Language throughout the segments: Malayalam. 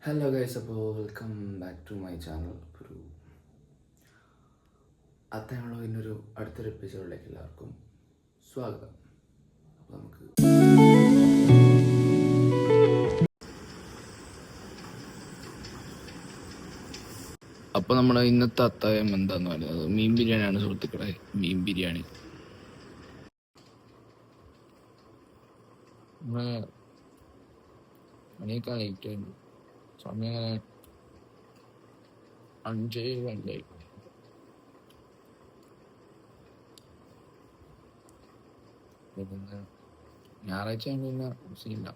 ഹലോ ഗൈസ്, അപ്പോൾ welcome back to my channel. ഒരു അത്തരമുള്ള അടുത്തൊരു എപ്പിസോഡിലേക്ക് എല്ലാവർക്കും സ്വാഗതം. അപ്പോൾ നമ്മുടെ ഇന്നത്തെ അത്താഴം എന്താന്ന് പറയുന്നത് മീൻ ബിരിയാണിയാണ് സുഹൃത്തുക്കളെ. മീൻ ബിരിയാണി മണിയൊക്കെ ലേറ്റ് ആയിരുന്നു. സമയം 5:02. ഞായറാഴ്ച പിന്നെ സീനില്ല.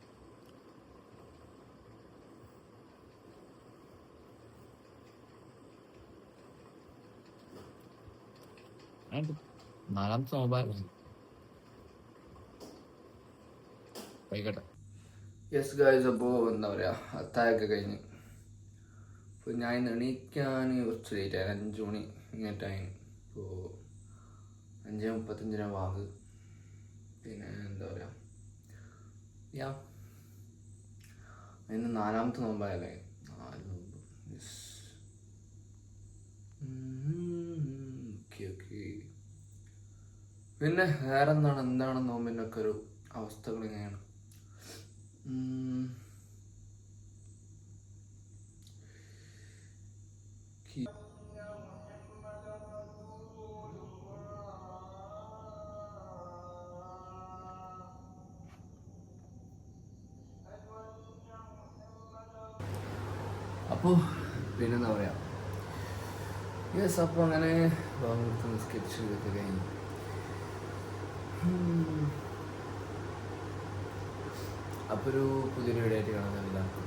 നാലാമത്തെ നോമ്പായിരുന്നു. വൈകട്ടെ. യെസ് ഗായ്സ്, അപ്പോൾ എന്താ പറയുക, അത്താഴമൊക്കെ കഴിഞ്ഞ് ഇപ്പോൾ ഞാൻ ഇന്ന് എണീക്കാൻ കുറച്ച് ലേറ്റ് ആയി. 5 മണി ഇങ്ങോട്ടായി. ഇപ്പോൾ 5:35 വാഗ്. പിന്നെ എന്താ പറയുക, ഇന്ന് 4ാമത്തെ നോമ്പായല്ലേ. 4 നോമ്പ്. ഓക്കെ. പിന്നെ വേറെ എന്താണ് നോമ്പിൻ്റെ ഒക്കെ ഒരു അവസ്ഥകൾ ഇങ്ങനെയാണ്. അപ്പോൾ പിന്നെന്താ പറയുക, യെസ്, അപ്പോൾ അങ്ങനെ ഭാഗത്ത് സ്കെച്ച് ഇതൊക്കെ കഴിഞ്ഞു. അപ്പോൾ ഒരു പുതിയൊരു വീഡിയോ ആയിട്ട് കാണാൻ എല്ലാവർക്കും